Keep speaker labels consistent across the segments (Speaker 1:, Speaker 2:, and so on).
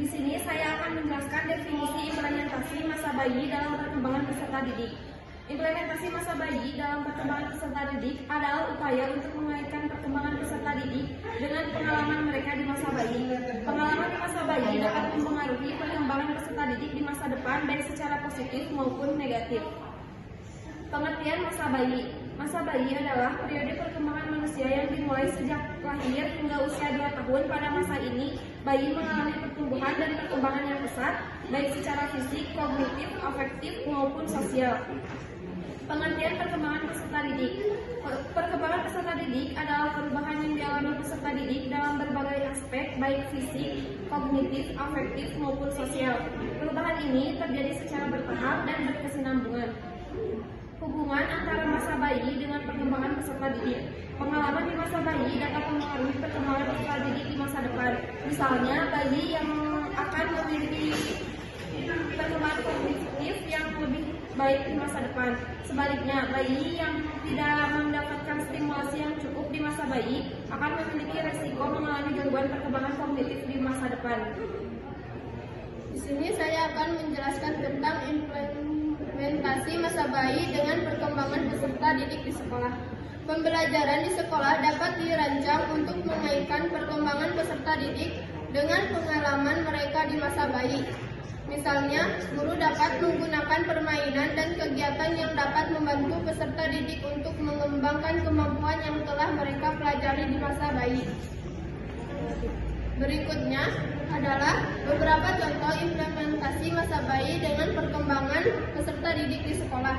Speaker 1: Di sini saya akan menjelaskan definisi implementasi masa bayi dalam perkembangan peserta didik. Implementasi masa bayi dalam perkembangan peserta didik adalah upaya untuk mengaitkan perkembangan peserta didik dengan pengalaman mereka di masa bayi. Pengalaman di masa bayi dapat mempengaruhi perkembangan peserta didik di masa depan baik secara positif maupun negatif. Pengertian masa bayi. Masa bayi adalah periode perkembangan manusia yang dimulai sejak lahir hingga usia 2 tahun. Pada masa ini, bayi mengalami pertumbuhan dan perkembangan yang pesat, baik secara fisik, kognitif, afektif, maupun sosial. Pengertian perkembangan peserta didik. Perkembangan peserta didik adalah perubahan yang dialami peserta didik dalam berbagai aspek, baik fisik, kognitif, afektif, maupun sosial. Perubahan ini terjadi secara bertahap dan berkesinambungan. Hubungan antara masa bayi dengan perkembangan peserta didik. Pengalaman di masa bayi dapat mempengaruhi perkembangan peserta didik di masa depan. Misalnya, bayi yang akan memiliki perkembangan kognitif yang lebih baik di masa depan. Sebaliknya, bayi yang tidak mendapatkan stimulasi yang cukup di masa bayi akan memiliki resiko mengalami gangguan perkembangan kognitif di masa depan.
Speaker 2: Di sini saya akan menjelaskan tentang implementasi masa bayi dengan perkembangan peserta didik di sekolah. Pembelajaran di sekolah dapat dirancang untuk mengaitkan perkembangan peserta didik dengan pengalaman mereka di masa bayi. Misalnya, guru dapat menggunakan permainan dan kegiatan yang dapat membantu peserta didik untuk mengembangkan kemampuan yang telah mereka pelajari di masa bayi. Berikutnya adalah beberapa contoh implementasi masa bayi dengan perkembangan peserta didik di sekolah.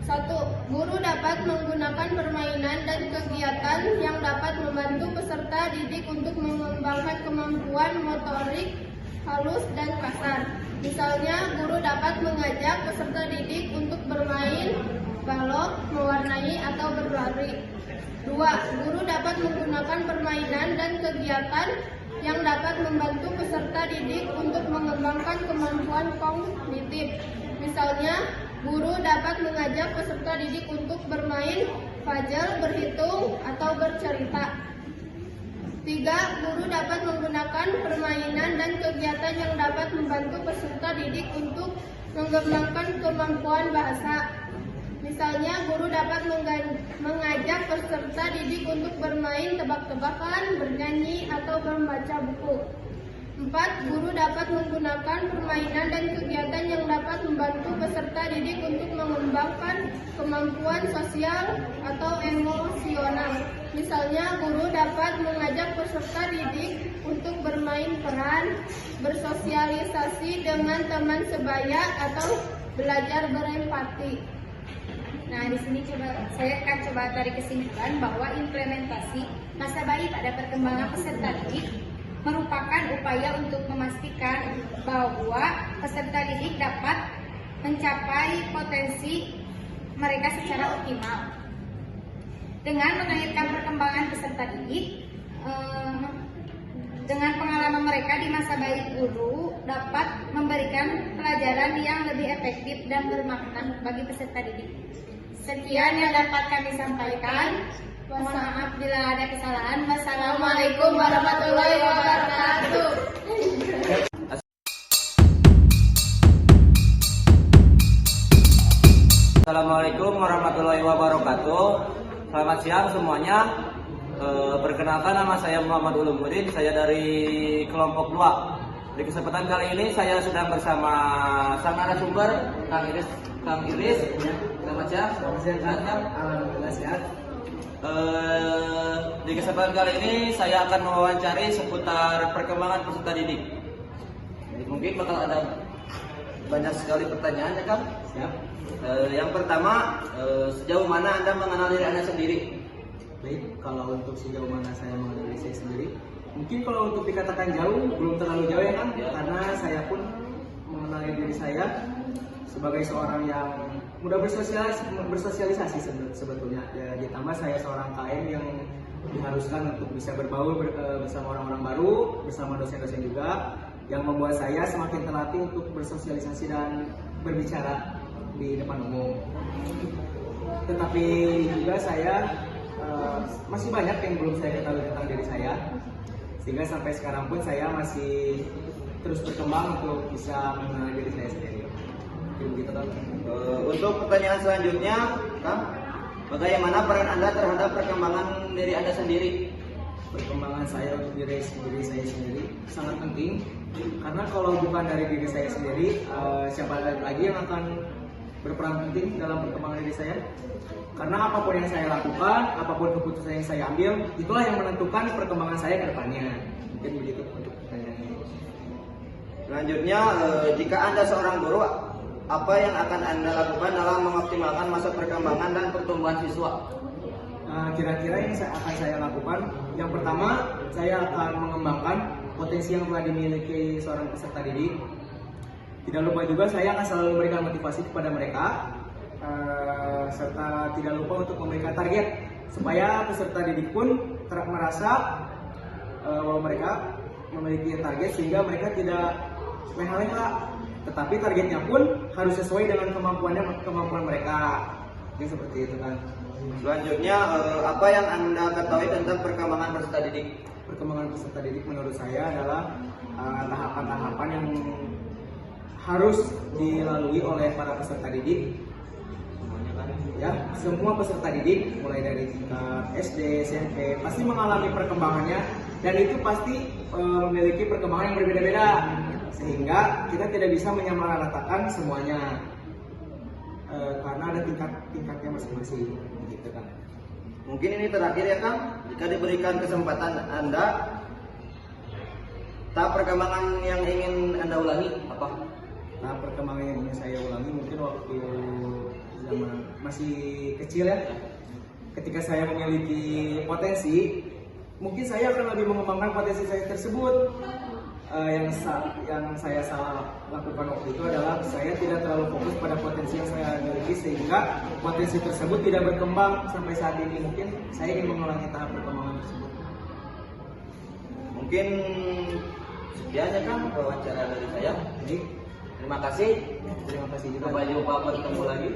Speaker 2: 1. Guru dapat menggunakan permainan dan kegiatan yang dapat membantu peserta didik untuk mengembangkan kemampuan motorik halus dan kasar. Misalnya, guru dapat mengajak peserta didik untuk bermain balok, mewarnai, atau berlari. 2. Guru dapat menggunakan permainan dan kegiatan yang dapat membantu peserta didik untuk mengembangkan kemampuan kognitif. Misalnya, guru dapat mengajak peserta didik untuk bermain puzzle, berhitung, atau bercerita. 3. Guru dapat menggunakan permainan dan kegiatan yang dapat membantu peserta didik untuk mengembangkan kemampuan bahasa. Misalnya, guru dapat mengajak peserta didik untuk bermain tebak-tebakan, bernyanyi, atau membaca buku. 4. Guru dapat menggunakan permainan dan kegiatan yang dapat membantu peserta didik untuk mengembangkan kemampuan sosial atau emosional. Misalnya, guru dapat mengajak peserta didik untuk bermain peran, bersosialisasi dengan teman sebaya, atau belajar berempati.
Speaker 3: Nah, di sini saya akan coba tarik kesimpulan bahwa implementasi masa bayi pada perkembangan peserta didik merupakan upaya untuk memastikan bahwa peserta didik dapat mencapai potensi mereka secara optimal. Dengan mengaitkan perkembangan peserta didik dengan pengalaman mereka di masa bayi, guru dapat memberikan pelajaran yang lebih efektif dan bermakna bagi peserta didik. Sekian yang dapat kami sampaikan. Mohon maaf bila ada kesalahan. Wassalamualaikum warahmatullahi wabarakatuh.
Speaker 4: Assalamualaikum warahmatullahi wabarakatuh. Selamat siang semuanya. Perkenalkan, nama saya Muhammad Ulumuddin. Saya dari kelompok 2. Di kesempatan kali ini saya sedang bersama sang narasumber Kang Iris. Selamat siang. Alhamdulillah sehat. Di kesempatan kali ini saya akan mewawancari seputar perkembangan peserta didik. Jadi mungkin bakal ada banyak sekali pertanyaan ya Kang. Siap. Yang pertama, sejauh mana Anda mengenal diri Anda sendiri?
Speaker 5: Baik, kalau untuk sejauh mana saya mengenal diri saya sendiri, mungkin kalau untuk dikatakan jauh, belum terlalu jauh ya Kang, karena saya pun mengenali diri saya sebagai seorang yang mudah bersosialisasi sebetulnya. Ya, ditambah saya seorang KM yang diharuskan untuk bisa berbaur bersama orang-orang baru, bersama dosen-dosen juga, yang membuat saya semakin terlatih untuk bersosialisasi dan berbicara di depan umum. Tetapi juga saya masih banyak yang belum saya ketahui tentang diri saya, sehingga sampai sekarang pun saya masih terus berkembang untuk bisa mengenali diri saya sendiri. Mungkin begitu kan.
Speaker 4: Untuk pertanyaan selanjutnya, Kang, bagaimana peran Anda terhadap perkembangan diri Anda sendiri?
Speaker 5: Perkembangan saya untuk diri saya sendiri sangat penting, karena kalau bukan dari diri saya sendiri, siapa lagi yang akan berperan penting dalam perkembangan diri saya? Karena apapun yang saya lakukan, apapun keputusan yang saya ambil, itulah yang menentukan perkembangan saya ke depannya. Mungkin begitu untuk pertanyaan ini.
Speaker 4: Selanjutnya, jika Anda seorang guru, apa yang akan Anda lakukan dalam mengoptimalkan masa perkembangan dan pertumbuhan siswa?
Speaker 5: Kira-kira yang akan saya lakukan, yang pertama saya akan mengembangkan potensi yang telah dimiliki seorang peserta didik. Tidak lupa juga saya akan selalu memberikan motivasi kepada mereka, serta tidak lupa untuk memberikan target supaya peserta didik pun merasa bahwa mereka memiliki target sehingga mereka tidak leha-leha, tetapi targetnya pun harus sesuai dengan kemampuan mereka. Jadi seperti itu kan.
Speaker 4: Selanjutnya, apa yang Anda ketahui tentang perkembangan peserta didik?
Speaker 5: Perkembangan peserta didik menurut saya adalah tahapan-tahapan yang harus dilalui oleh para peserta didik. Ya, semua peserta didik mulai dari tingkat SD, SMP pasti mengalami perkembangannya, dan itu pasti memiliki perkembangan yang berbeda-beda, sehingga kita tidak bisa menyamaratakan semuanya karena ada tingkat-tingkatnya masing-masing, gitu kan.
Speaker 4: Mungkin ini terakhir ya Kang, jika diberikan kesempatan Anda, tahap perkembangan yang ingin Anda ulangi apa?
Speaker 5: Nah, perkembangan yang ingin saya ulangi mungkin waktu zaman masih kecil ya. Ketika saya memiliki potensi, mungkin saya akan lebih mengembangkan potensi saya tersebut. Yang saya salah lakukan waktu itu adalah saya tidak terlalu fokus pada potensi yang saya miliki, sehingga potensi tersebut tidak berkembang sampai saat ini. Mungkin saya ingin mengulangi tahap perkembangan tersebut.
Speaker 4: Mungkin sekian ya Kang wawancara dari saya.
Speaker 5: Jadi,
Speaker 4: Terima kasih.
Speaker 5: terima kasih juga.
Speaker 4: Sampai jumpa bertemu lagi.